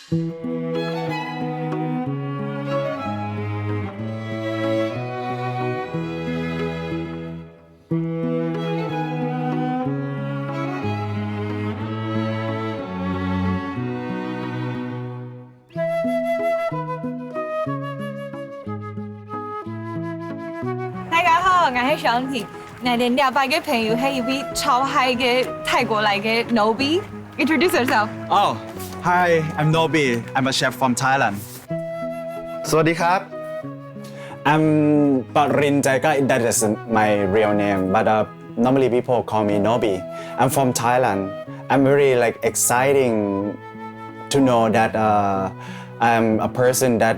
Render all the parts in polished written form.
大家好，我係想田。我哋兩百個朋友係一位超嗨嘅泰國嚟嘅 Nobi。Introduce yourself. Oh, hi, I'm Nobi. I'm a chef from Thailand. สวัสดีครับ I'm Parin Jaika. That is my real name, but normally people call me Nobi. I'm from Thailand. I'm very exciting to know that I'm a person that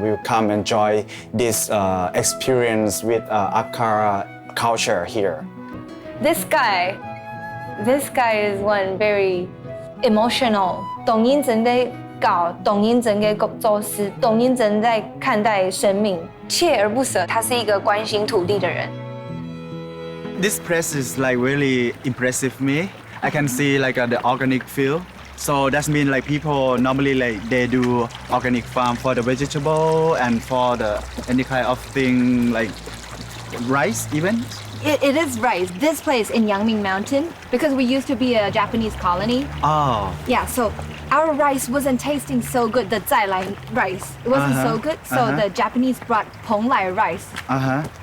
will come enjoy this experience with Akara culture here. This guy is one very emotional. 懂认真的搞，懂认真的做事，懂认真在看待生命，锲而不舍。他是一个关心土地的人。This place is really impressive me. I can see the organic feel. So that means people normally they do organic farm for the vegetable and for the any kind of thing like rice even. It is rice. This place in Yangming Mountain, because we used to be a Japanese colony. Oh. Yeah, so our rice wasn't tasting so good, the Zailai rice. It wasn't so good, so the Japanese brought Ponglai rice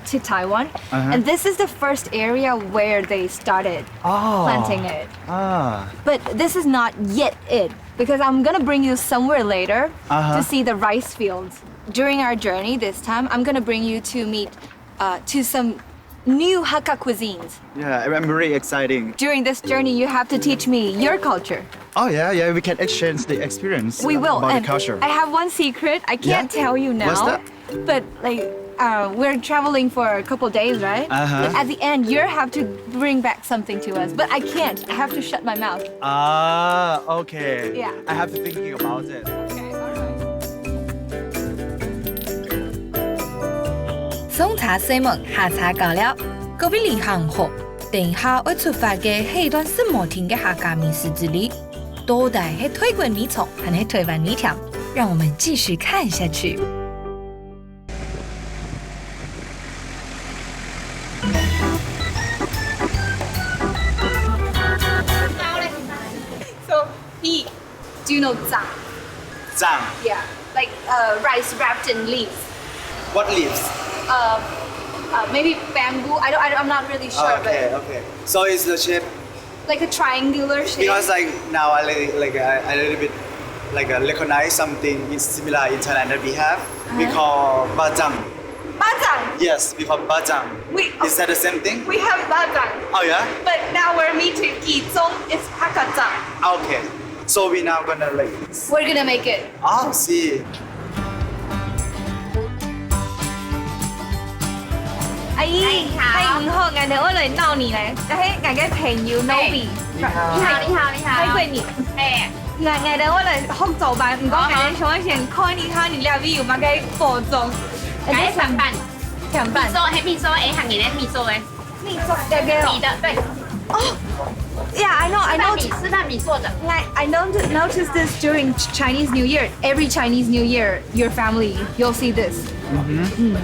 to Taiwan. And this is the first area where they started planting it. But this is not yet it, because I'm gonna bring you somewhere later to see the rice fields. During our journey this time, I'm gonna bring you to meet to some new Hakka cuisines. Yeah, I'm very exciting. During this journey, you have to teach me your culture. Oh yeah, we can exchange the experience. We will. About And the culture. I have one secret. I can't tell you now. What's that? But we're traveling for a couple days, right? But at the end, you have to bring back something to us. But I can't. I have to shut my mouth. Okay. Yeah. I have to thinking about it. Okay, alright. 送茶水門下茶到了，各位離行後，等一下會出發嘅係一段什麼天嘅客家美食之旅，到底係泰國米蟲還是台灣米條？讓我們繼續看下去。So, he, do you know zang? Zhang. Yeah, like rice wrapped in leaves. What leaves? Maybe bamboo. I'm not really sure, Okay. So it's the shape but like a triangular shape. because now I a little bit recognize something similar in Thailand that we have. We call bajang. Bajang. Yes, we call bajang. Is that the same thing? We have bajang. Oh yeah. But now we're meeting Gizong. It's Hakazang. Okay. So we now gonna We're gonna make it. see. 阿姨，係唔好，我哋我嚟鬧你咧，就係我嘅朋友 Nobi。你好。泰國人。哎，我哋我嚟學做飯，唔講我哋從以前看你睇你兩位有乜嘅課種。改上班，上班。米粥哎，行你的米粥哎，你做嘅米的对。哦，Yeah, I know. 吃饭米做的。I noticed this during Chinese New Year. Every Chinese New Year, your family, you'll see this.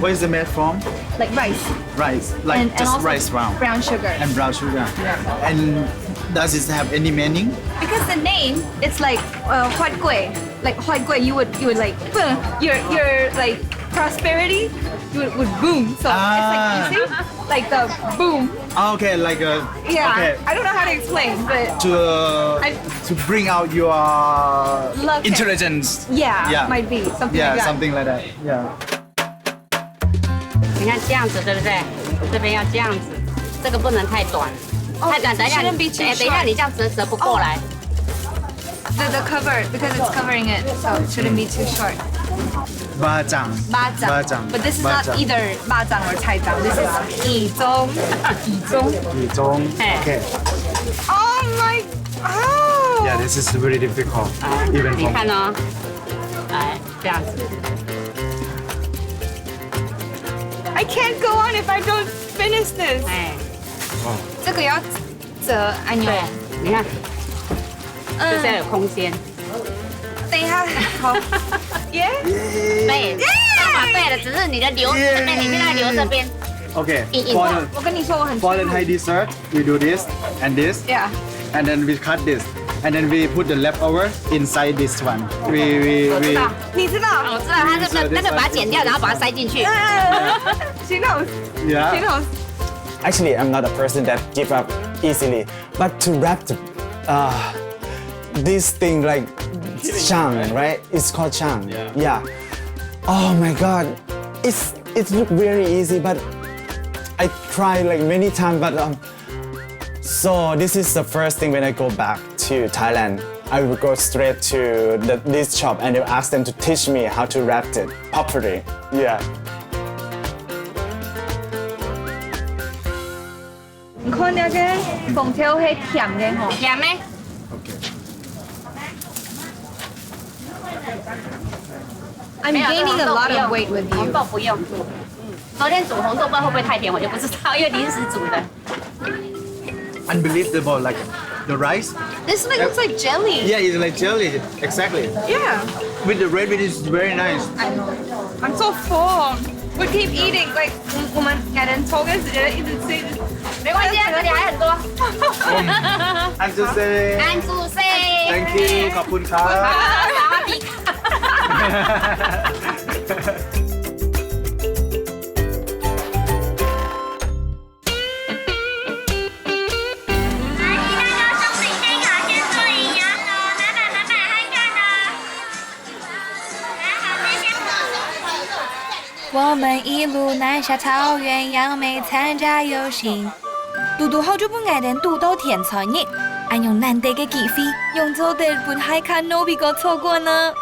Where is it made from? Like rice. Rice, and just also rice round brown sugar. and brown sugar. Yeah. And does it have any meaning? Because the name, it's like Huat Gui. Like Huat Gui, you would like your like prosperity would boom. So it's like you see, like the boom. Okay, Yeah. Okay. I don't know how to explain, but To bring out your Love it. intelligence. yeah, might be something Yeah, like that. something like that. Yeah. 你看这样子对不对？这边要这样子，这个不能太短，太短等一下， shouldn't be too 等一下 short. 你这样折不过来。 The cover, because it's covering it, so it shouldn't be too short. Bajang. Bajang. But this is not Bajang. either bajang or caizang. This is Yizong. Yizong. Okay. Oh my! Oh! Yeah, this is very difficult. Even 你 for 看哦，来这样子， I can't go on if I don't finish this. 哎，这个要折按钮。对，你看，就是要有空间。等一下，好，耶，对，方法对了，只是你的留这边，你现在留这边。 Okay. 硬 For 的 the 我跟你说我很 for the Thai dessert, we do this and this, Yeah. and then we cut this, and then we put the leftover inside this one. We 我知道，你知道我知道，他是那个把它剪掉，然后把它塞进去。 ？She knows. She yeah. knows. Actually, I'm not a person that give up easily, but to wrap this thing like chang, right? It's called chang. Yeah. Oh my God, it look very easy, but I tried like many times. But so this is the first thing when I go back to Thailand. I will go straight to this shop and they'll ask them to teach me how to wrap it properly. Yeah. 你看那个凤条係甜嘅吼。甜咩？ I'm gaining a lot of weight with 红 you. 豆不用。昨天煮红豆不知道会不会太甜，我就不知道，因为临时煮的。 Unbelievable, like the rice. This looks like jelly. Yeah, it's like jelly. Exactly. Yeah. With the red meat, it's very nice. I know. I'm so full. We keep eating. Like 我们改人抽个时间一直吃。没关系啊，这里还很多。 I'm just saying. 安住 say。 Thank you. ขอบคุณครับ สวัสดีค่ะ 我们一路南下桃园，杨梅参加游行。嘟嘟好久不挨定嘟到天才日，俺用难得嘅機會，用做得本海看 Nobi 個錯過呢。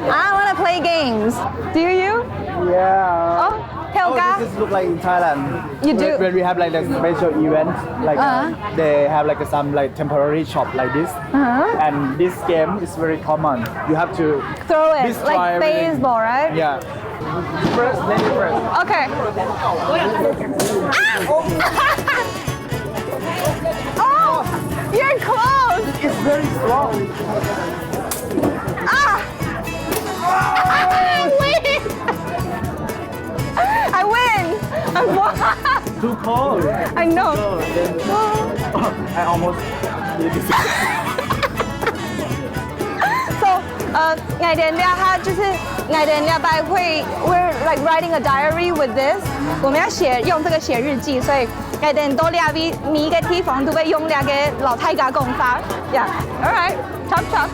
I want to play games. Do you? Yeah. Oh, Helga. This look like in Thailand. You do? When we have like a special event, like they have like some like temporary shop like this. And this game is very common. You have to Throw it destroy like everything. baseball, right? Yeah. First, lady first. Okay. Oh, you're close. It's very strong. Ah! I win! I win! I won! Too cold. I know. I almost. So, ngày đến đây ha 就是ngày đến đây拜会 we're like writing a diary with this. 我们要用这个写日记，所以ngày đến多兩位每一個地方都會用兩個老太家講法。Yeah. All right. Chop chop.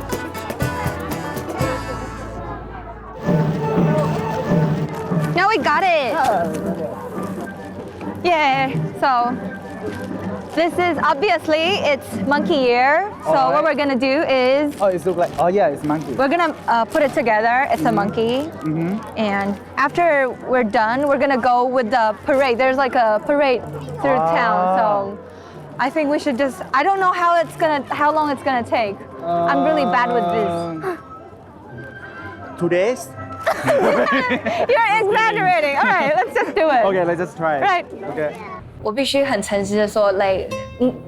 Now we got it. Yeah. So this is obviously it's monkey ear. So Alright. what we're gonna do is Oh, it looks like. Oh yeah, it's monkey. we're gonna put it together. It's a monkey. And after we're done, we're gonna go with the parade. There's like a parade through town. So I think we should just. I don't know how long it's gonna take. I'm really bad with this. 2 days. You're exaggerating. All right, let's just do it. Okay, let's just try. it. Right. Okay. 我必須很誠實的說，like，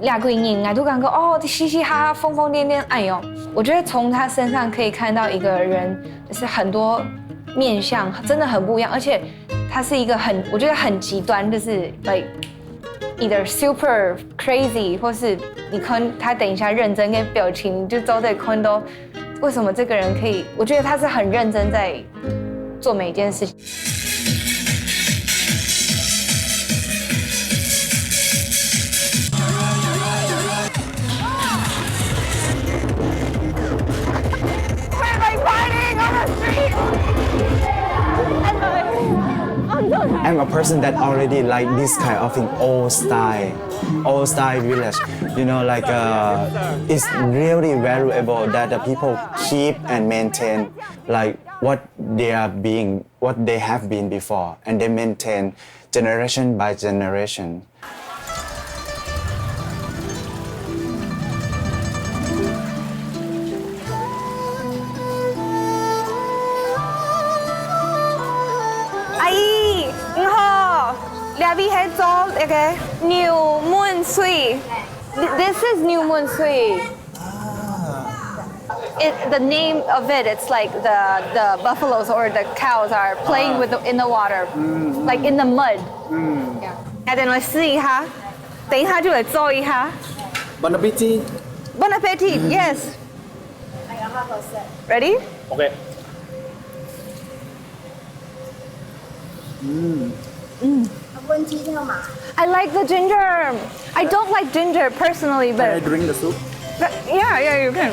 兩個人我都感覺哦，嘻嘻哈哈、瘋瘋癲癲，哎呦，我覺得從他身上可以看到一個人，就是很多面相，真的很不一樣，而且他是一個我覺得很極端，就是 like either super crazy，或是你看他等一下認真跟表情，就都在看到為什麼這個人可以，我覺得他是很認真在做每一件事情。I'm a person that already like this kind of thing, old style village. You know, like it's really valuable that the people keep and maintain like what they have been before, and they maintain generation by generation. Barbie 喺做一個 New Moon Sui. This is New Moon Sui. The name of it, it's like the buffaloes or the cows are playing in the water, like in the mud. Yeah. 等我試一下，等一下就來做一下。Bon appetit. Bon appetit, yes. Ready? OK。I like the ginger. I don't like ginger personally, Can I but drink the soup? yeah, you can.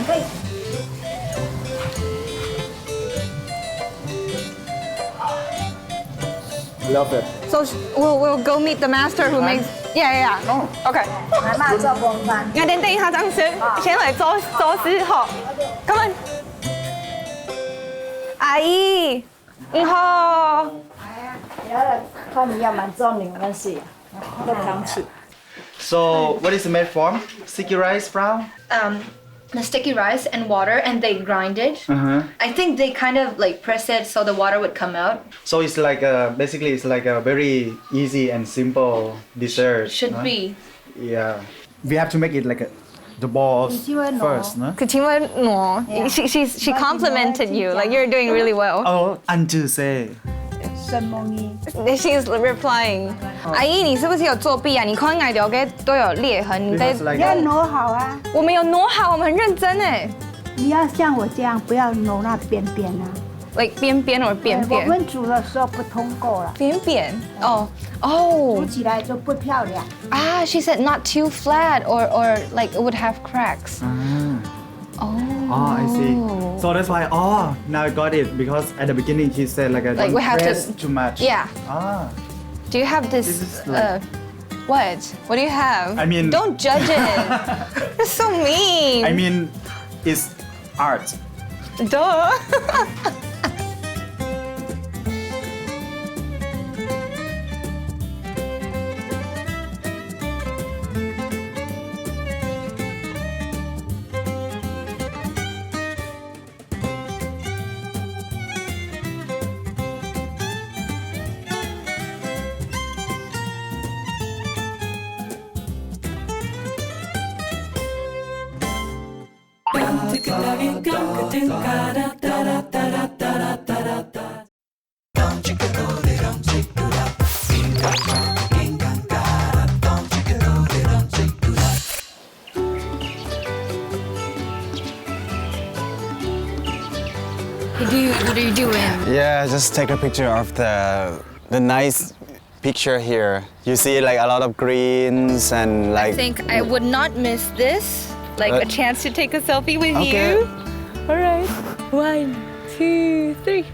Love it. So we'll go meet the master who makes. Yeah. Oh. Okay. 我等一下等先，先嚟做事好。Come on。阿姨，你好。看你要蛮重，你们是都想起。 So what is it made from? Sticky rice from? The sticky rice and water, and they grind it. I think they kind of like press it so the water would come out. So it's like basically it's like a very easy and simple dessert. Should no? be. Yeah. We have to make it like the balls 你就会挪 first, no? She complimented you, like you're doing really well. Oh, Anju say. 什么呢？ She's replying. 阿姨，你是不是有作弊啊？你看外头嘅都有裂痕，你在 Because like 要挪好啊！我们有挪好，我们很认真哎。你要像我这样，不要挪那边边啊。 Like 边边或扁我扁，们煮的时候不通过了，扁扁。哦煮哦起来就不漂亮。啊 she said not too flat or like it would have cracks. Oh, I see. So that's why. Oh, now I got it because at the beginning he said like Like don't we have to- press too much. Yeah. Ah. Do you have this? This is like- What? What do you have? I mean- don't judge it. You're so mean. I mean, it's art. duh. What are you doing? Yeah, just take a picture of the nice picture here. You see like a lot of greens and I like. think I would not miss this. Like a chance to take a selfie with Okay. you. All right. 1, 2, 3.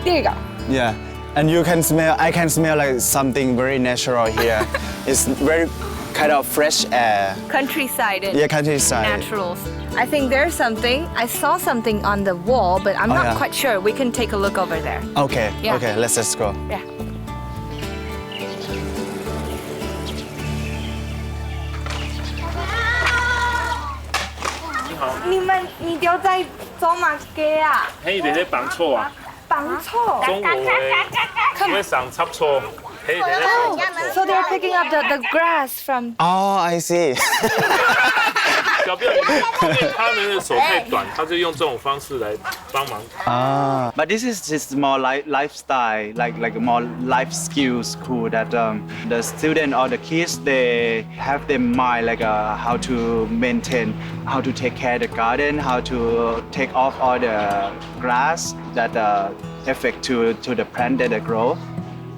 There you go. Yeah, and you can smell. I can smell like something very natural here. It's very kind of fresh air. Countryside and Yeah, countryside. naturals. I think there's something. I saw something on the wall, but I'm Oh, not yeah. quite sure. We can take a look over there. Okay. Yeah. Okay. Let's just go. Yeah. 你丢在走马街啊？嘿，你咧放錯啊！绑錯。中午咧會上插錯，嘿，你咧放錯。 So they're picking up the grass from. Oh, I see. 小朋友，因為他們的手太短，他就用這種方式來幫忙。 Ah, but this is just more like lifestyle, like more life skills school that the student or the kids they have their mind like how to maintain, how to take care of the garden, how to take off all the grass that affect to the plant that they grow.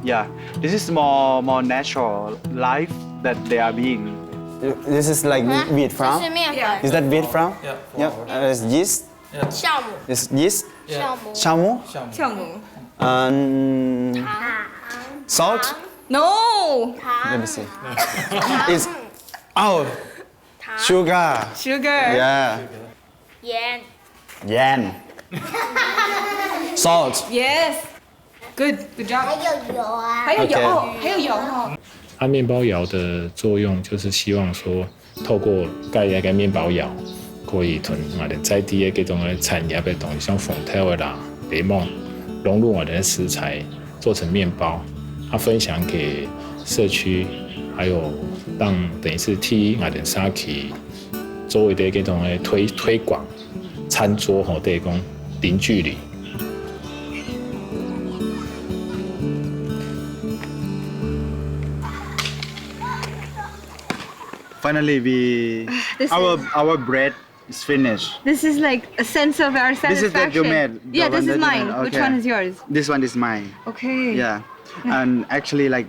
Yeah, this is more natural life that they are being. This is like wheat from. 是面粉， Is that wheat from? Yeah. It's yeast. 酵母， It's yeast. 酵母，酵母。酵母。 Salt. No. Let me see. It's sugar. Sugar. Yeah. 盐， Yan. Salt. Yes. Good. Good job. 还有油啊，还有油 Okay. 哦，还有油哦。它面包窑的作用就是希望说，透过盖一个面包窑，可以同我哋在地嘅嗰種嘅產業嘅東西，像鳳頭嘅啦、檸檬，融入我哋嘅食材，做成面包，分享給社区，还有让等于是替我们沙奇周围的这种的推广餐桌吼，等于讲零距离。Finally, our bread is finished. This is like a sense of our This is that satisfaction. you made. Yeah, the this one is that you mine. made. Which Okay. one is yours? This one is mine. Okay. Yeah, and actually, like,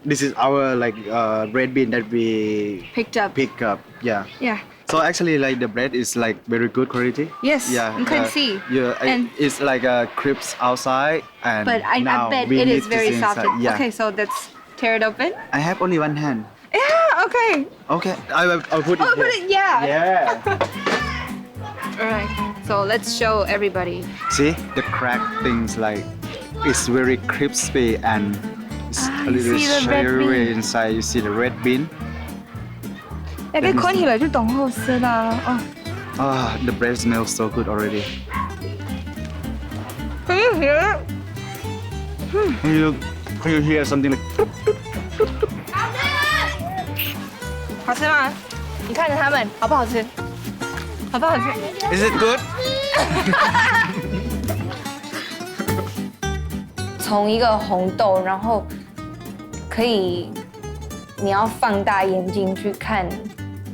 this is our like bread bean that we Picked up. pick up. Yeah. Yeah. So actually, like the bread is like very good quality. Yes, Yeah. you can see. Yeah. And- It's like crisps outside, and But I now bet we it need is to very see soft. inside. Yeah. Okay, so let's tear it open. I have only one hand. Yeah. Okay. Okay. I'll put it. Oh, here. put it. Yeah. Yeah. All right. So let's show everybody. See the crack things like it's very crispy and it's a you little see the red cherry bean. inside. You see the red bean. 大家看起來就當好食啦。哦 Ah, the bread smells so good already. Can you hear it? Can you hear something like? 好吃嗎？你看着他們好不好吃？好不好吃？ Is it good? 从一个红豆，然后可以，你要放大眼睛去看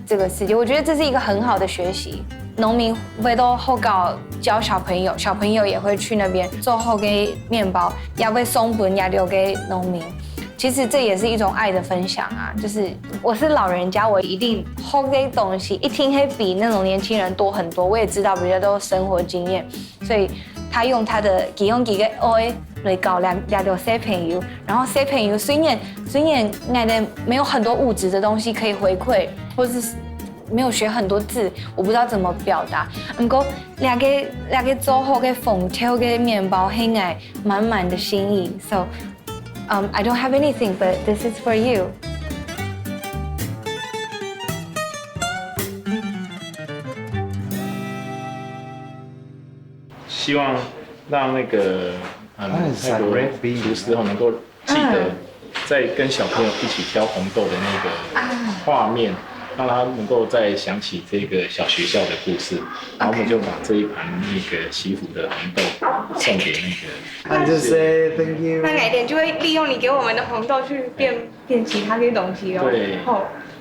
这个世界。我觉得这是一个很好的学习。农民会到后搞教小朋友，小朋友也会去那边做后给面包，也会送本也留给农民。其实这也是一种爱的分享啊！就是我是老人家，我一定后这些东西一听会比那种年轻人多很多。我也知道比较多生活经验，所以他用他的几个爱来搞两条小朋友，然后小朋友虽然奶奶没有很多物质的东西可以回馈，或是没有学很多字，我不知道怎么表达。不过两个做好的缝条的面包，很爱满满的心意。So, I don't have anything, but this is for you. 希望让那个那个厨师能够记得在跟小朋友一起挑红豆的那个画面，让他能够再想起这个小学校的故事，然后我们就把这一盘那个媳妇的红豆送给那个。 And just say thank you. 那改天就会利用你给我们的红豆去变其他的东西哦。对，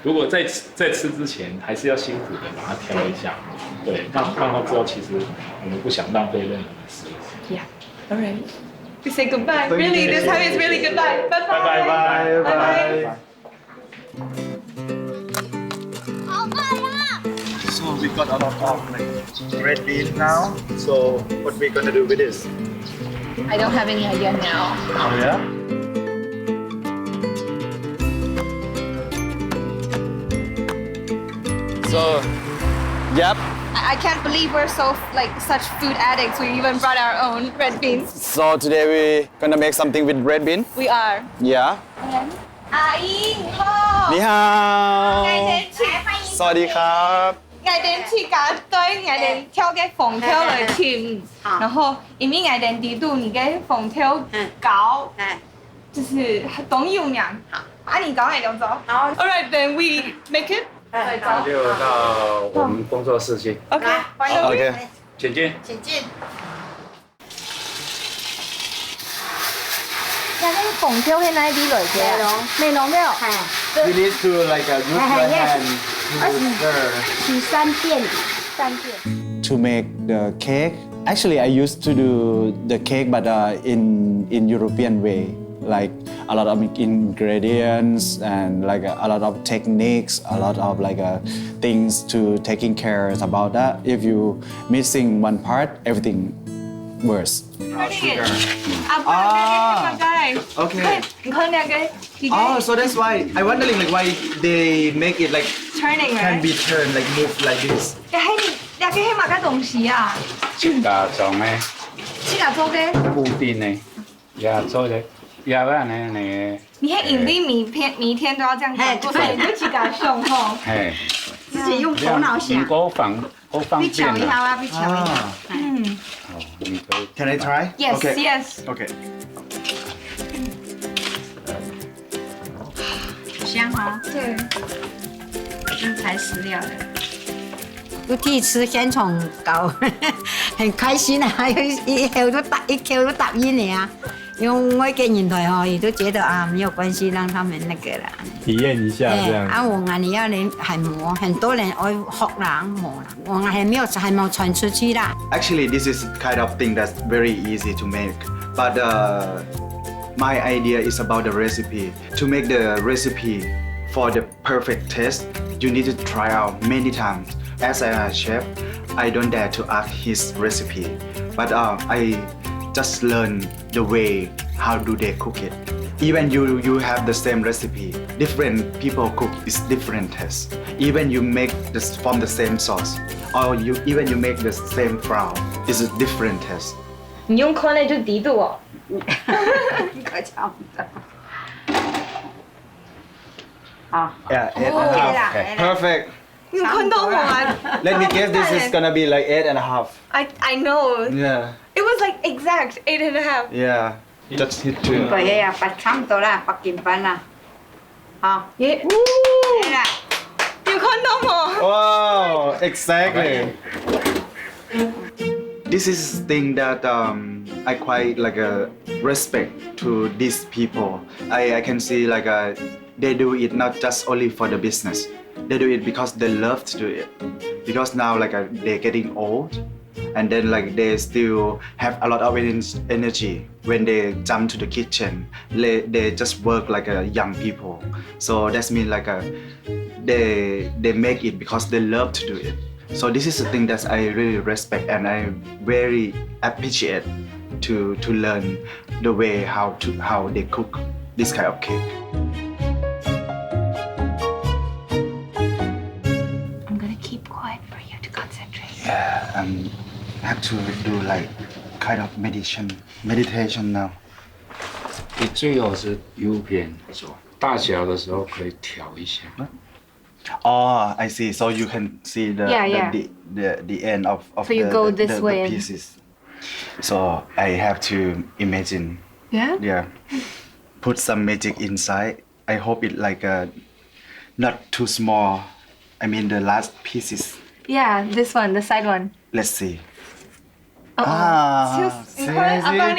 如果在吃之前，还是要辛苦的把它挑一下，对，让他知道其实我们不想浪费任何的食物。 Yeah. All right. We say goodbye. Thank Really, you. this time is really goodbye. Bye bye. Bye bye. Bye bye. 好棒呀！ So we got a lot of like red bean now. So what we gonna do with this? I don't have any idea now. Oh yeah. So, yep. I can't believe we're so like such food addicts. We even brought our own red beans. So today we gonna make something with red bean. We are. Yeah. 阿姨你好。你好。ngày đến chị สวัสดีครับ ngày đến chị cả tới ngày đến theo cái phòng theo lời chìm，然后因为ngày đến đi tu你cái phòng theo糕，就是董有娘。啊，你搞哪种走？好。All right, then we make it. 就到我们工作室去。 OK， OK。请进。请进。那个缝条喺哪里来嘅？内容没有。 We need to like use your hand to stir. 洗3遍。 To make the cake, actually I used to do the cake, but in European way, like a lot of ingredients and like a lot of techniques, a lot of like things to taking care about that. If you missing one part, everything worse. Sugar. Okay. 你看两个 Oh, so that's why I wondering like why they make it like turning can right？ be turned like move like this. 两个係乜嘅東西啊？加裝咧，去哪做嘅？固定咧，也做咧，也話咧那個，你係因為每天都要這樣做，所以你就自己想吼。嘿，自己用頭腦想。好方你便啦。瞧一下啊，你瞧一下。嗯哦，你可以。 Can I try? Yes, Okay. yes. Okay. 香哈。对，真材实料的。我第一次现场搞，很开心啊！以后都答应你啊。因为我嘅年代哦，也都觉得啊没有关系，让他们那个啦。体验一下这样。啊，我眼里要人系磨，很多人爱学啦磨啦，我还没有传出去啦。Actually, this is kind of thing that's very easy to make, but my idea is about the recipe. To make the recipe for the perfect taste, you need to try out many times. As a chef, I don't dare to ask his recipe, but I just learn the way how do they cook it. Even you have the same recipe, different people cook is different taste. Even you make this from the same sauce, or you make the same flour, it's a different taste. 你用宽的就低度哦。可差不多。好。 Yeah, 8.5. Perfect. 你看到我啊 Let me guess, this is gonna be like 8.5. I know. Yeah, It was like exact 8.5. yeah. Just hit 2. 個嘢啊，白差唔多啦，白鍵粉啦。好，耶！係啦。你看到我？ Wow, exactly. This is thing that I quite like respect to these people. I can see like they do it not just only for the business. They do it because they love to do it. Because now like they're getting old, and then like they still have a lot of energy when they jump to the kitchen. They just work like young people. So that means like they make it because they love to do it. So this is the thing that I really respect and I very appreciate to learn the way how they cook this kind of cake. I'm gonna keep quiet for you to concentrate. Yeah, I have to do like kind of meditation now. 你最好是右边做，大小的时候可以调一下。Oh, I see. So you can see the the end of So you go this the way. pieces. So I have to imagine. Yeah? Yeah. Put some magic inside. I hope it like not too small. I mean the last pieces. Yeah, this one, the side one. Let's see. 你看，阿爸，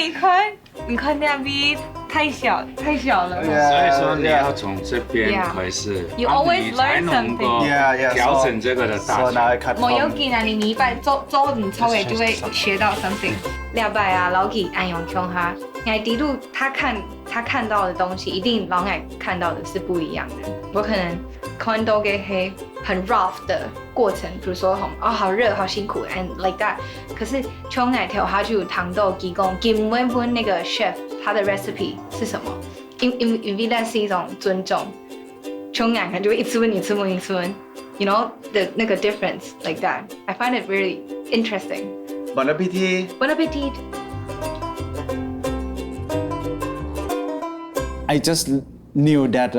你看那边太小了。所以说你要从这边开始， You always 你才 learn 能够 something. 调整这个的 So 大 now 小。 I cut 冇要 from 緊啊！你禮拜做唔錯嘅就會學到 something。禮拜啊，老幾按用腔哈，你迪度他看到的東西，一定老愛看到的是不一樣的。我可能看到嘅係很 rough 的過程，比如說好熱好辛苦 and like that。可是腔愛調下就談到幾公，根本那個 chef 他的 recipe 是什麼？因為那是一種尊重，腔愛可能就會一次問一次問。You know, the difference like that. I find it really interesting. Bon appetit. Bon appetit. I just knew that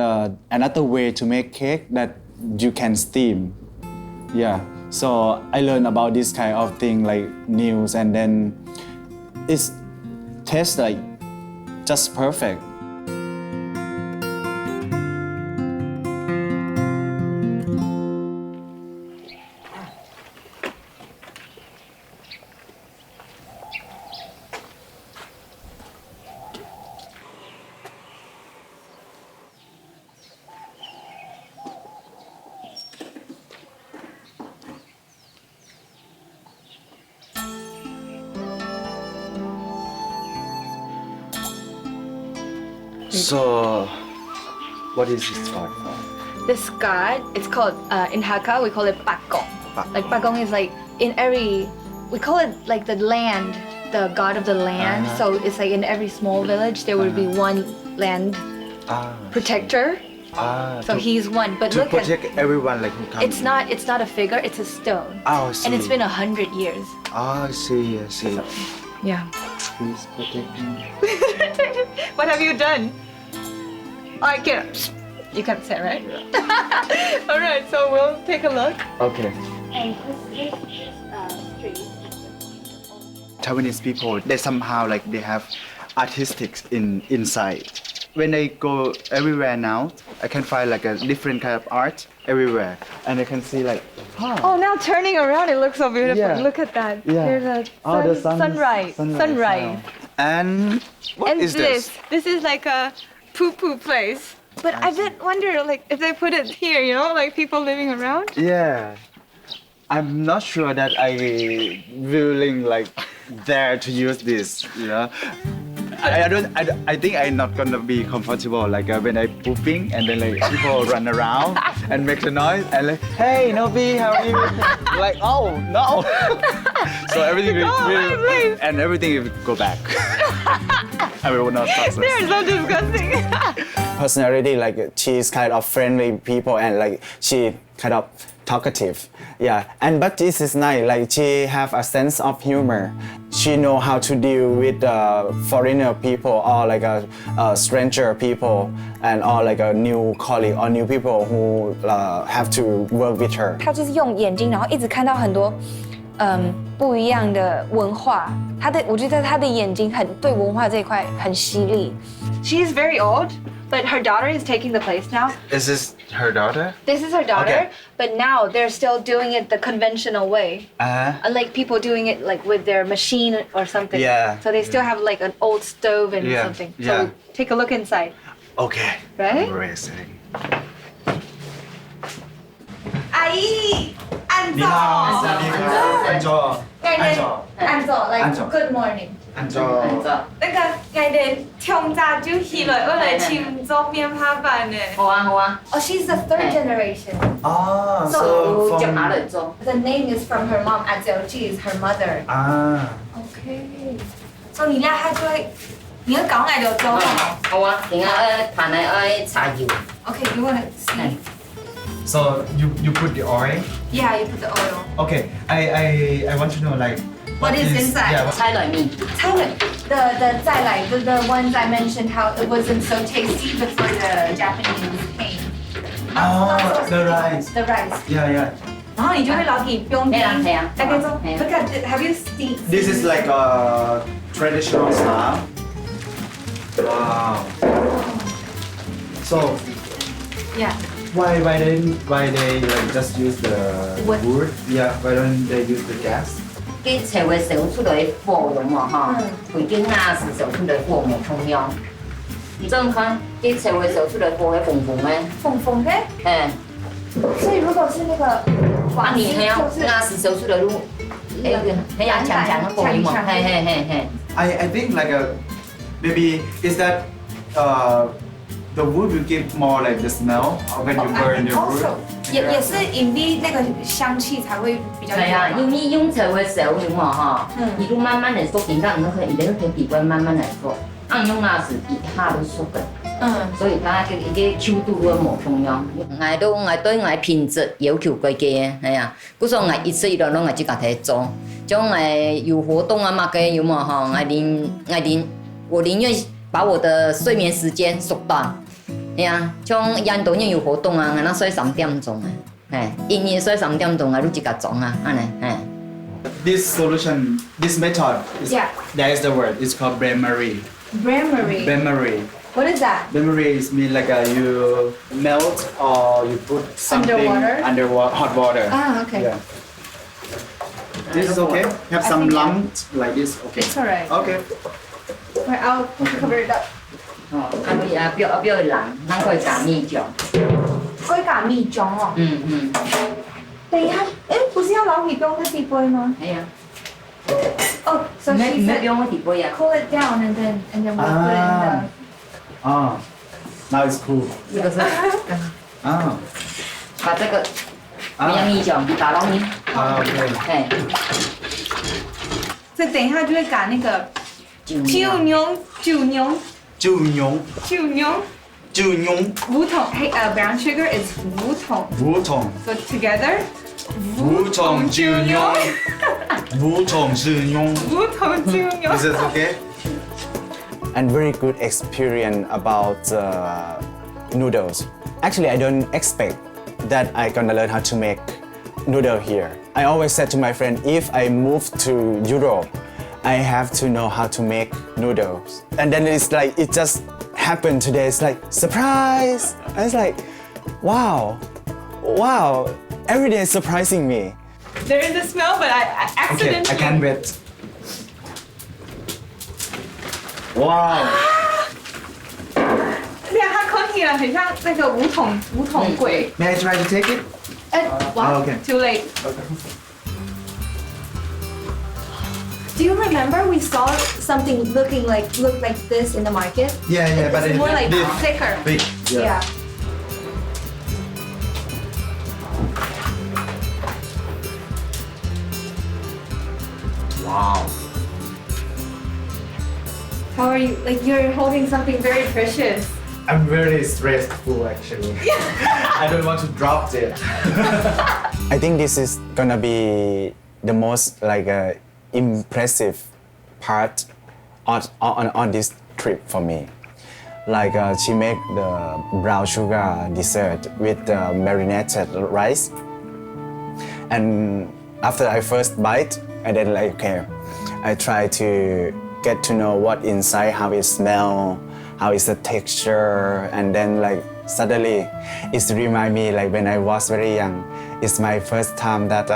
another way to make cake that you can steam. Yeah. So I learned about this kind of thing like news, and then it tastes like just perfect. So, what is this called for? The skat, it's called, in Hakka, we call it bakong. Like bakong is like in every, we call it like the land, the god of the land. So it's like in every small village, there will be one land protector. So he's one, but To look at, protect everyone like who comes. it's not a figure, it's a stone. Oh, I see. And it's been 100 years. Oh, I see. Yeah. Please protect me. What have you done? I can't. You can't say, right? All right, so we'll take a look. Okay. And this street. Taiwanese people, they somehow like they have artistics inside. when I go everywhere now, I can find like a different kind of art everywhere, and I can see like, Oh, now turning around, it looks so beautiful. Yeah. Look at that. Yeah. There's a the sunrise. now. And what And is this? This is like a poo-poo place. But I did wonder, like, if they put it here, you know, like people living around. Yeah, I'm not sure that I willing like dare to use this. You know, I think I'm not gonna be comfortable like when I pooping and then like people run around and make the noise and like, hey Nobi, how are you? Like, oh no. So everything will and everything will go back. I will not touch this. They're so disgusting. Personality, like she's kind of friendly people and like she kind of talkative. Yeah, but this is nice, like she have a sense of humor. She know how to deal with foreigner people or like a stranger people and or like a new colleague or new people who have to work with her. 他就是用眼睛，然后一直看到很多不一样的文化。我觉得他的眼睛对文化这一块很犀利。She's very old, but her daughter is taking the place now. Is this her daughter? This is her daughter, Okay. but now they're still doing it the conventional way. Unlike people doing it like with their machine or something. Yeah. So they still have like an old stove and Yeah, something. yeah. So take a look inside. Okay. Right? Very exciting. 阿姨，安坐。安坐。安坐 like 安坐 good morning. 安坐。那个ngày đến trong gia chú hi rồi, ở lại chim gió miên phá bản này. 好啊好啊， Oh, she's the third generation. Ah, So, so 接下 from 来做。 The name is from her mom. Aziuji is her mother. Okay. So 你俩还会，你要搞嗌就做。好啊，點解彈嚟愛茶葉？ Okay, you wanna see? So you put the oil. Yeah, you put the oil. Okay, I want to know like What is inside? Yeah, 猜來面。 Tell it. The 再来 the ones I mentioned how it wasn't so tasty before the Japanese came. the rice. The rice. Yeah. 然後你就會攞件冰冰，係啊大概做。係啊 Look at it. Have you seen? This is like a traditional style. Wow. So Yeah. why they like just use the Wood. wood? Yeah. Why don't they use the gas? 啲社會燒出嚟火咁嘛嚇，佢啲牙是燒出嚟火冇同樣。你真看啲社會燒出嚟火係紅紅嘅，縫縫的。誒，所以如果是那個啊廣西你係啊就是牙是燒出嚟都係啊長長嘅火嘛，係。I think like maybe is that the wood will give more like the smell when you burn your wood. Also 也是因為那個香氣才會比較係啊，因為用社會燒咁嘛嚇，嗯你都慢慢嚟熟，點解唔可以？你都可以底部慢慢嚟熟，用牙是一下都熟嘅。所以它嘅抽度會冇同樣。我對我品質要求高嘅，係啊。嗰時候我一次一兩攏我自家睇做，將我有活動啊嘛嘅有嘛哈，我寧願把我的睡眠時間縮短，係啊。將印度人有活動啊，我那睡3點鐘啊，係，因為睡3點鐘啊，都自家做啊，安尼係。This solution, this method, Yeah. That is the word. It's called bain-marie. Bramery. Bain-marie. What is that? Bain-marie is mean like you melt or you put something Underwater? hot water. Ah, okay. Yeah. This is okay. Have I some think, yeah. lumps like this. Okay. It's alright. Okay. Right, I'll cover it up. 哦，表冷，咱可以加米醬。可以加蜜醬哦。嗯，等一下，哎，不是要老米冰在底杯嗎？係啊。 Oh, so 唔 she 係 said 用我碟杯啊。 cool it down and then we'll put it in Ah. Now it's cool. 這個是 Ah. 把這個米醬打到米。 Okay. 哎，the. 所以等一下就會加那個酒酒酿。豬茸。烏糖 hey, brown sugar is 烏糖。烏糖。 So together. 烏糖豬茸。烏糖豬茸。烏糖酒酿。 Is this okay? And very good experience about noodles. Actually, I don't expect that I'm gonna learn how to make noodle here. I always said to my friend, if I move to Europe, I have to know how to make noodles. And then it's like, it just happened today. It's like surprise. I was like, wow, every day is surprising me. There is a smell, but I accidentally. Okay, I can't wait. Wow. 对啊，它空气了，很像那个五桶柜。 May I try to take it? Wow, okay. too late. Do you remember we saw something looked like this in the market? Yeah, but It's more like thicker. big. Yeah. Wow. How are you? Like you're holding something very precious. I'm very stressful actually. I don't want to drop it. I think this is gonna be the most like impressive part on this trip for me. Like she make the brown sugar dessert with the marinated rice. And after I first bite, and then like okay, I try to get to know what inside, how it smell, how is the texture, and then like suddenly it remind me like when I was very young. It's my first time that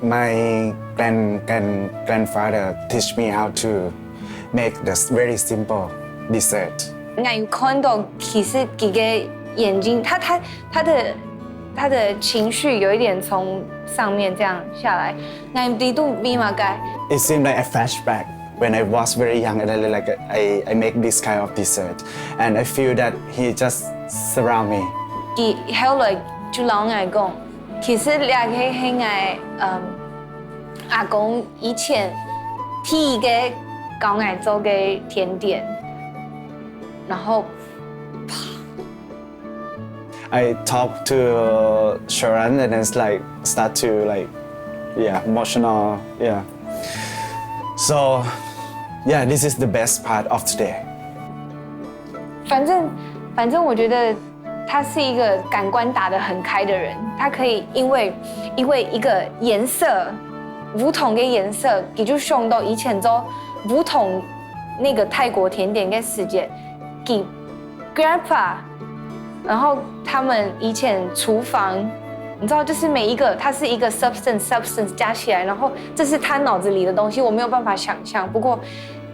my grandfather teach me how to make this very simple dessert. 俺看到其实几个眼睛，他的情绪有一点从上面这样下来。俺地度比嘛该。It seemed like a flashback when I was very young, and I make this kind of dessert, and I feel that he just surround me. 佢後來就老俺講，其實兩個係俺阿公以前第一個教俺做嘅甜點，然後。 I talk to Sharon and it's like start to like emotional. So this is the best part of today. 反正我觉得他是一个感官打得很开的人，他可以因为一个颜色，不同的颜色，佢就想到以前做不同那个泰国甜点嘅世界，佢 grandpa。 然后他们以前厨房，你知道，就是每一个它是一个 substance 加起来，然后这是他脑子里的东西，我没有办法想象。不过，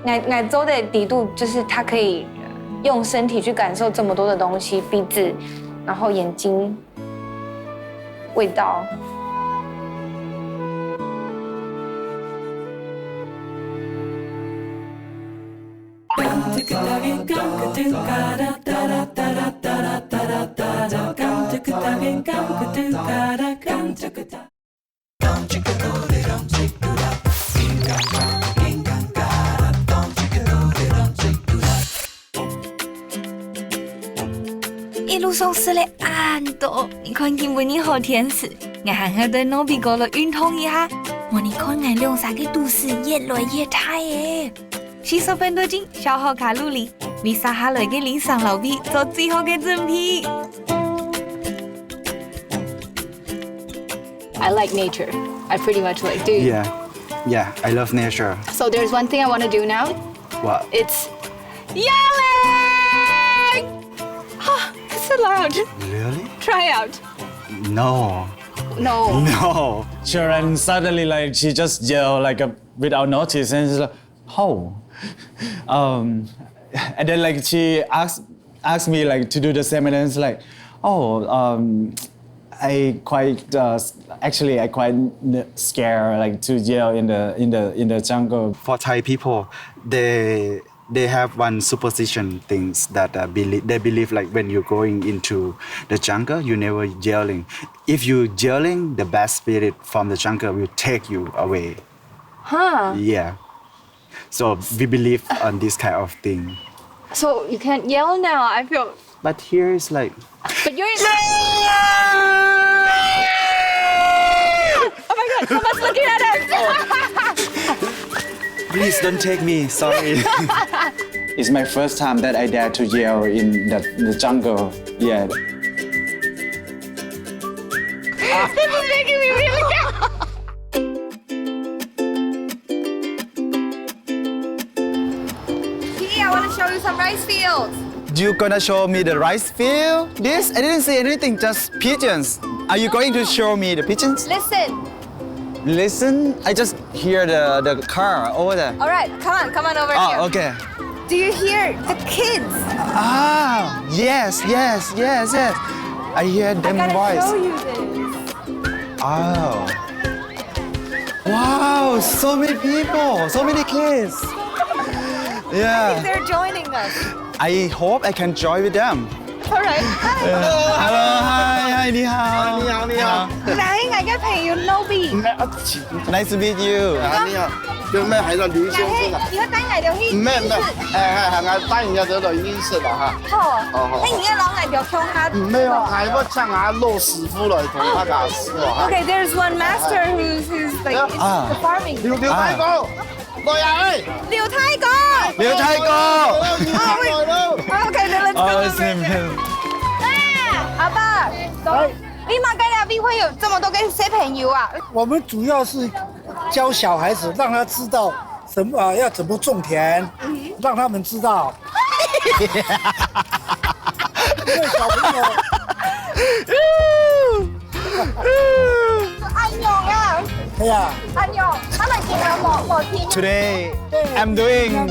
俺周的底度就是他可以用身体去感受这么多的东西，鼻子，然后眼睛，味道。 一路上吃了很多，你看今本你好甜食，俺还对诺比哥了运动一下，我你看俺两三个都是越来越大耶。 吸收很多斤，消耗卡路里，为啥下来嘅理想老皮做最好嘅赠品。 I like nature. I pretty much like. Do you? Yeah, I love nature. So there's one thing I want to do now. What? It's yelling. It's so loud. Really? Try out. No. No. Sharon suddenly like she just yelled like without notice, and she's like, "Oh." And then like she asked me like to do the same, and then it's like, I quite scared like to yell in the jungle. For Thai people, they have one superstition things that they believe like when you're going into the jungle, you never yelling. If you yelling, the bad spirit from the jungle will take you away. Huh. Yeah. So we believe on this kind of thing. So you can't yell now. I feel. But here is like. But you're. Oh my God! Someone's looking at us. Please don't take me. Sorry. It's my first time that I dare to yell in the jungle. Yeah. This is making me really. You gonna show me the rice field? This? I didn't see anything, just pigeons. Are you going to show me the pigeons? Listen. Listen, I just hear the car over there. All right, come on over here. Oh, okay. Do you hear the kids? Ah, yes. I hear them I gotta voice. show you this. Oh. Wow, so many people, so many kids. Yeah. They're joining us. I hope I can join with them. All right. Hi. Hello, hi, 你好。你好。来，我嘅朋友 Nobi。 Nice to meet you. 你好，叫咩喺度練先先啊？而家等我哋去。唔係，係單人有度演示啦嚇。好。你而家攞我哋唱下。唔係啊，係我請阿陸師傅嚟同他教師 Okay, there's one master who's like performing. 廖太哥，來啊！廖太哥。廖太哥。Okay, then let's go over there. 阿爸，你马盖那边会有这么多个小朋友啊？我们主要是教小孩子，让他知道什么要怎么种田，让他们知道。因为小朋友。安永啊！哎呀，安永，他们今天冇听。 Today I'm doing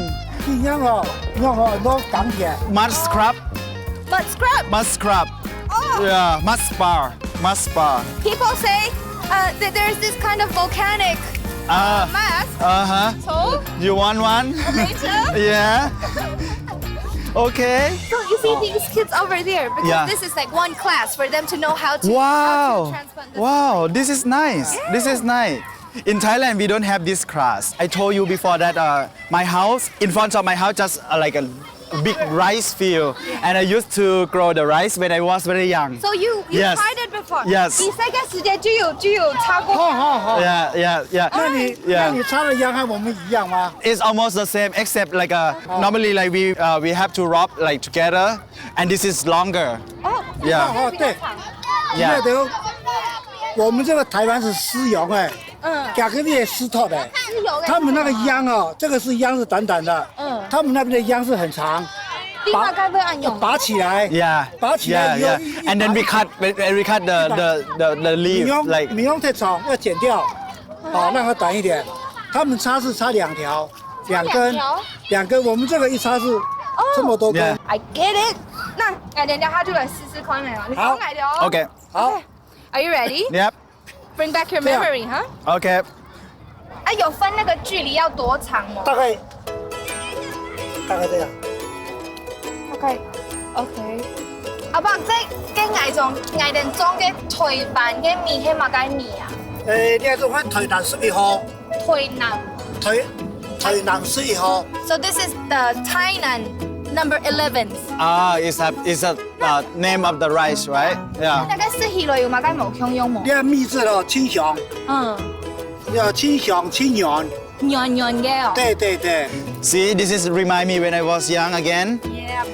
一样哦，用很多港铁。mud scrub. Mud scrub. Mud scrub. Oh. Yeah, mud spa. Mud spa. People say that there's this kind of volcanic mask. So? You want one? Later? Yeah. Okay. So you see these kids over there because this is like one class for them to know how to. Wow. How to transplant the Wow. This is nice. Yeah. This is nice. In Thailand, we don't have this class. I told you before that my house, in front of my house, just like a big rice field, and I used to grow the rice when I was very young. So you Yes. tried it before? Yes. 比赛嘅時間就有超過。好。 Yeah. 那你插的秧和我們一樣嗎？ It's almost the same, except like normally like we have to rub like together, and this is longer. 哦。 Yeah. 哦，对。 Yeah. 我們這個台灣是絲絨哎。 甲壳類絲托的，他們那個秧哦，這個是秧是短短的，他們那邊的秧是很長，拔起來， Yeah. 拔起來以後 And then we cut the leaf 米用太長要剪掉，好讓它短一點。他們插是插兩條，兩根，我們這個一插是這麼多根。 I get it。那我哋下就來試試看啦，你講嚟咗。 Okay. 好。 Are you ready? Yep. Bring back your memory, huh? Okay. 啊，有分那個距離要多長嗎？大概這樣。OK。阿伯，即係藝人裝嘅台灣嘅麵係乜嘢麵啊？呢一種係台南11號。台南11號。So this is the Tainan number 11. It's a name of the rice, right? Yeah. 大概是迄類有乜嘢冇香用冇？呢個秘製咯，清香。要清香清軟。軟嘅哦。對。 See, this is remind me when I was young again. Yeah.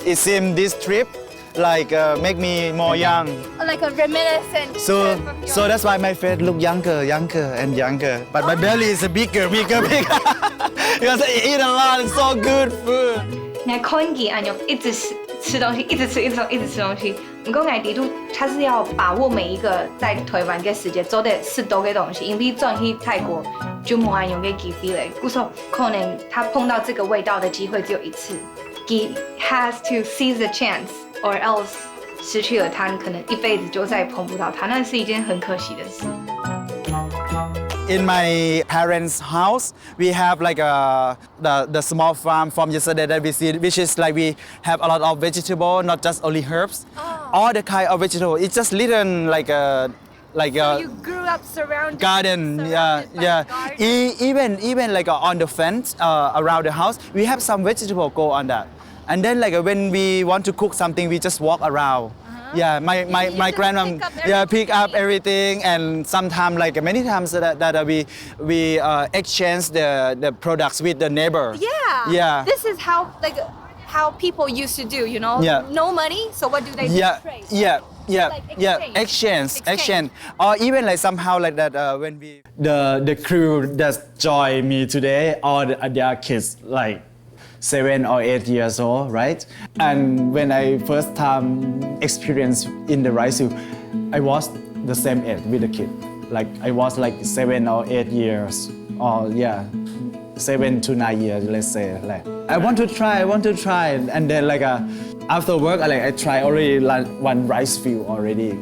It seemed this trip like make me more young. Like a reminiscent. So that's why my face look younger and younger. But my belly is bigger. Because I eat a lot. It's so good food. 我看见安永一直吃东西，一直吃东西。不过我地图他是要把握每一个在台湾嘅时间做得适当嘅东西，因为转去泰国就冇安永嘅机会嘞。故说可能他碰到这个味道的机会只有一次。He has to seize the chance, or else 失去了他可能一辈子就再也碰不到他，那是一件很可惜的事。In my parents' house, we have like the small farm from yesterday that we see, which is like we have a lot of vegetable, not just only herbs. All the kind of vegetable. It's just little like a You grew up surrounded. Garden. Yeah. Even like on the fence around the house, we have some vegetable go on that. And then like when we want to cook something, we just walk around. Yeah, my grandmom pick up everything, and sometimes like many times that we exchange the products with the neighbor. Yeah. This is how people used to do, you know? Yeah. No money, so what do they do? Trade. Yeah. Exchange. Or even like somehow like that when the crew that join me today, all their kids like 7 or 8 years old, right? And when I first time experienced in the rice field, I was the same age with the kid. Like I was like 7 or 8 years, or 7 to 9 years, let's say. Like I want to try, and then like after work, I try already like one rice field already.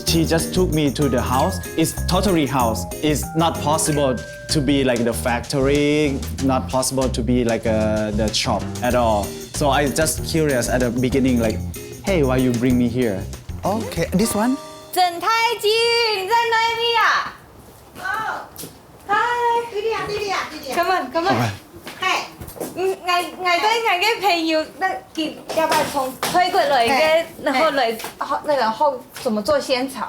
She just took me to the house. It's totally house. It's not possible to be like the factory, not possible to be like the shop at all. So I just curious at the beginning, like, hey, why you bring me here? Okay, this one? 整太极，你在哪里呀？哦，嗨，弟弟啊，弟弟啊，弟弟啊 come on come on。係，我對嘅朋友，那佢要不要從推過來嘅，然後來那個後怎麼做仙草？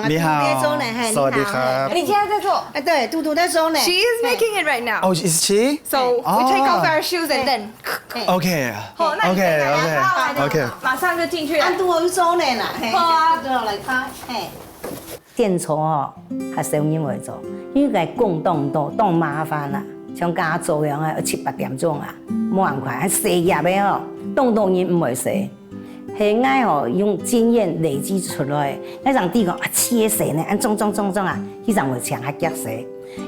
你好，สวัสดีครับ 你現在在做？對，嘟嘟在做呢。 She is making it right now. Oh, is she? So we take off our shoes and then. Okay. 好，那你現在 Okay. 馬上就進去了。按嘟去做呢啦，好啊，嘟來睇，電醋哦，係少人會做，因為共動多，當麻煩啦。像家做樣啊，7、8點鐘啊，冇辦法，係四日嘅哦，動人唔會死，係愛哦用經驗累積出來，那種地方切死呢，按種啊，呢種會強下夾死。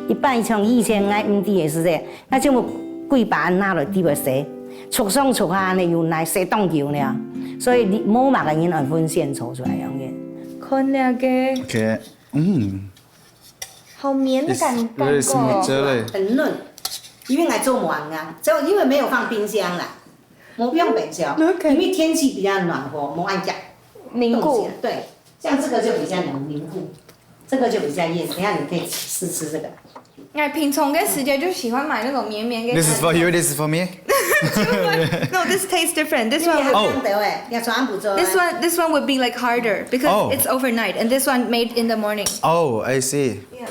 一般像以前愛唔啲嘅時啫，那就幾把拿來啲會死，促上促下呢又來死當橋呢，所以你冇乜嘅人來分線做出來樣嘅。看那個 Okay. 好綿的感覺。很嫩。因為我做滿啊，就因為沒有放冰箱啦，冇用冰箱，因為天氣比較暖和，冇按夾凝固。對，像這個就比較凝固，這個就比較硬。等下你可以試這個。我平常嘅時間就喜歡買那種綿綿嘅。This is for you. This is for me. No, this tastes different. This one. This one would be like harder because it's overnight, and this one made in the morning. Oh, I see. Yeah.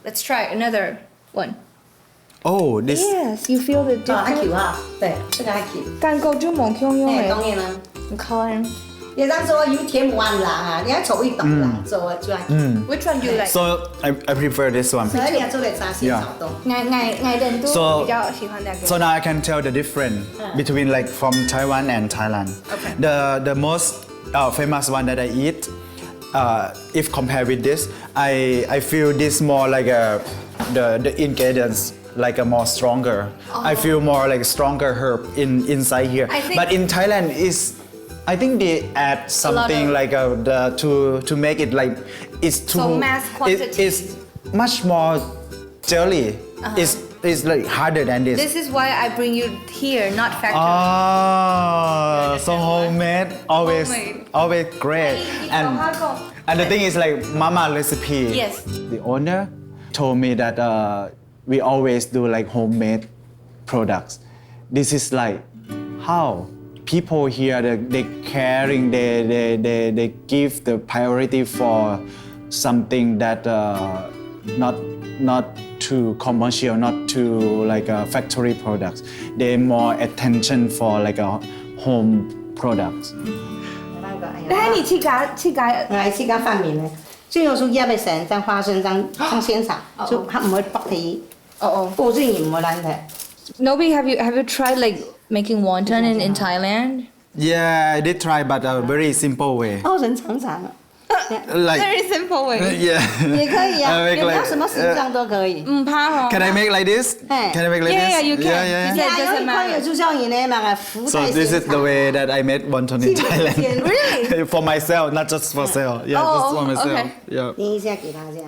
Let's try another one. Oh, this. Yes, you feel the difference. 還 Q 啊，對，這個還 Q。感覺就冇香用嘅。當然啦，你看。你當做有甜丸啦啊，你要做一檔啦，做出來。Which one do you like? So I prefer this one. 所以你要做嚟炸鮮炒凍。我哋都比較喜歡那個。So now I can tell the difference between like from Taiwan and Thailand. Okay. The most famous one that I eat, if compared with this, I feel this more like the ingredients like a more stronger. I feel more like stronger herb inside here. But in Thailand I think they add something like to make it like it's too. So mass quantity. It's much more jelly. It's like harder than this. This is why I bring you here, not factory. Oh, so homemade, always great. And the thing is like mama recipe. Yes. The owner told me that we always do like homemade products. This is like how people here they caring, they give the priority for something that not too commercial, not too like factory products. They more attention for like a home products. 但是你去加飯麵咧，最後做醃嘅成張花生張鮮茶，就唔會薄皮。保證唔會爛嘅。Nobi, have you tried like making wonton in Thailand? Yeah, I did try, but a very simple way. 人常常。Like very simple way. Yeah. 也可以啊，你要什麼形狀都可以。唔怕哦。Can I make like this? Can I make like this? Yeah, you can. Yeah. 有一塊有就叫你呢嘛浮在 So this is the way that I made wonton in Thailand. Really? For myself, not just for sale. Yeah, just for myself. Okay. Yeah. 你一下給他這樣。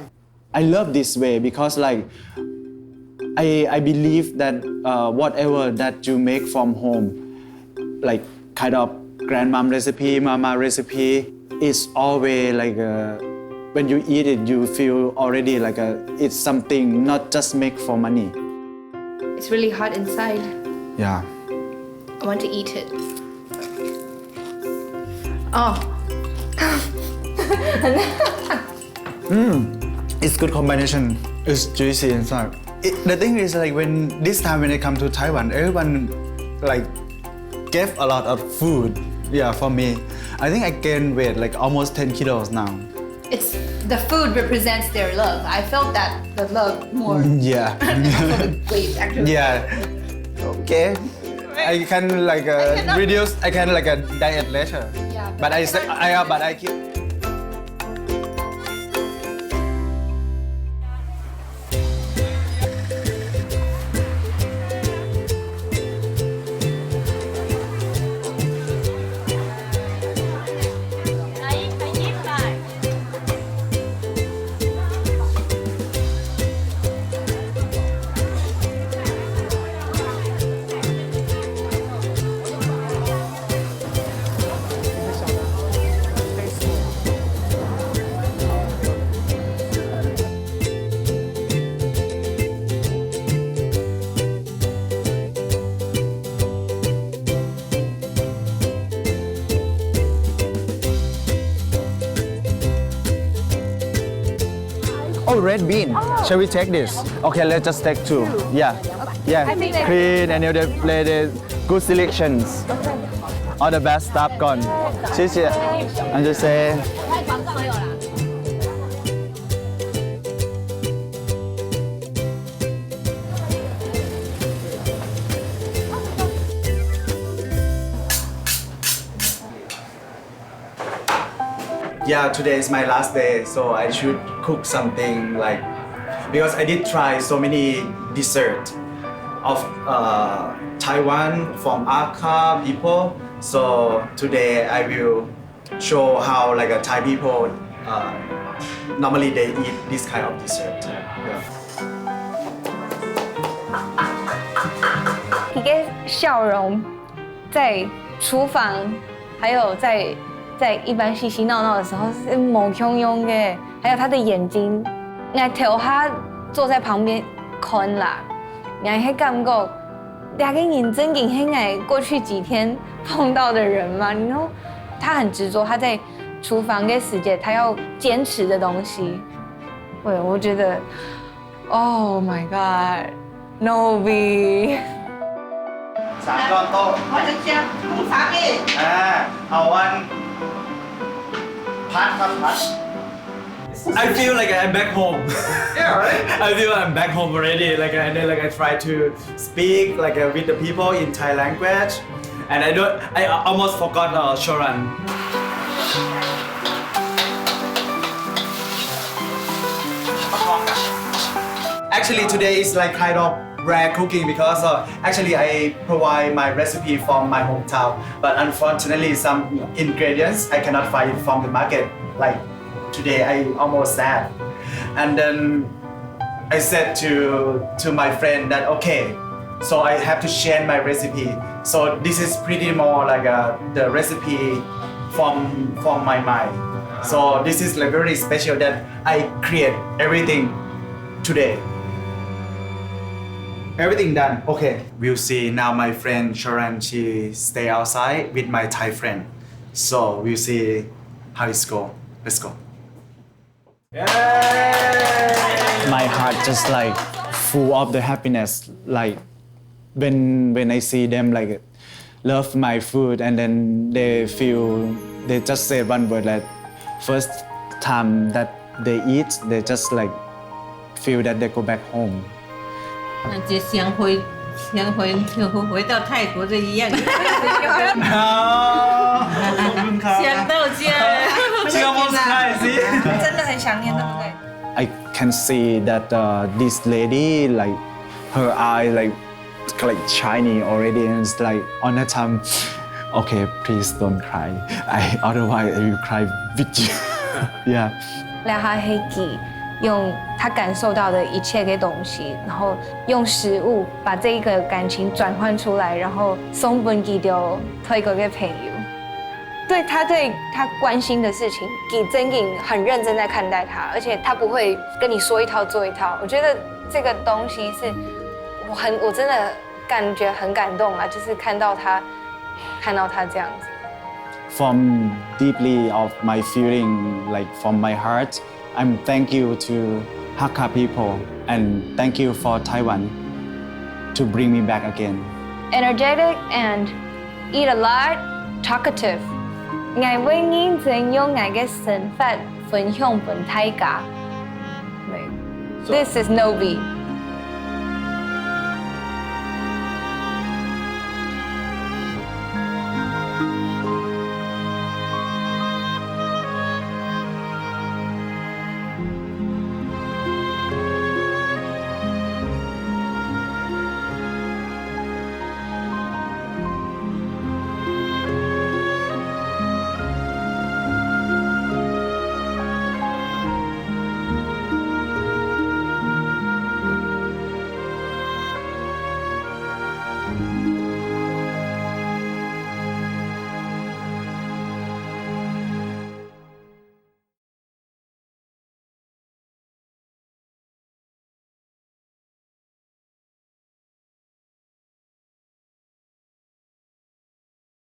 I love this way because like I believe that whatever that you make from home, like kind of grandmom recipe, mama recipe, is always like when you eat it, you feel already like it's something not just make for money. It's really hot inside. Yeah. I want to eat it. Oh. It's good combination. It's juicy inside. The thing is like when this time when I come to Taiwan, everyone like gave a lot of food. Yeah, for me, I think I gained weight like almost 10 kilos now. It's the food represents their love. I felt that the love more. Yeah. Wait, actually. Yeah. Okay. I can like reduce. I can like a diet later. Yeah. But I keep. Oh, red bean. Shall we take this? Okay, let's just take two. Yeah. Yeah. Clean and you play the good selections. All the best stuff gone. 谢谢. And just say. Yeah, today is my last day, so I should cook something like, because I did try so many dessert of Taiwan from Akha people. So today I will show how like a Thai people normally they eat this kind of dessert. Yeah. 一个笑容，在厨房，还有在一般嬉嬉闹闹的时候是毛汹涌的，还有他的眼睛，我头他坐在旁边看啦，我还感觉两个眼真跟黑矮过去几天碰到的人嘛，然后他很执着，他在厨房跟时间他要坚持的东西，对，我觉得 ，Oh my God，Nobi。3 ก้อนโต๊ะเขาจะเชียร์ลูกสาวเองเอาวันพัดครับพัด I feel like I'm back home. Yeah, right? I feel I'm back home already. Like and then like I try to speak like with the people in Thai language, and I almost forgot Shoran. Actually, today is like kind of rare cooking because actually I provide my recipe from my hometown, but unfortunately some ingredients I cannot find from the market. Like today I almost sad, and then I said to my friend that okay, so I have to share my recipe. So this is pretty more like the recipe from my mind. So this is like very special that I create everything today. Everything done. Okay. We'll see now my friend Sharon, she stay outside with my Thai friend. So we'll see how it's go. Let's go. Yay! My heart just like full of the happiness. Like when I see them like love my food and then they just say one word like first time that they eat, they just like feel that they go back home. 这相回回到泰国这一样，想到家，真的很想念，对不对？ I can see that this lady like her eye like shiny already and it's like on that time, okay, please don't cry. Otherwise I will cry with you. Yeah. 让他可以用他感受到的一切给东西，然后用食物把这一个感情转换出来，然后送本给到推给朋友。对他关心的事情，给真给很认真在看待他，而且他不会跟你说一套做一套。我觉得这个东西是我真的感觉很感动啊，就是看到他这样子。From deeply of my feeling, like from my heart, I'm thank you to Hakka people and thank you for Taiwan to bring me back again. Energetic and eat a lot, talkative. Ngài với nghiên dẫn用ngài嘅神法分享本大家。This is Novi.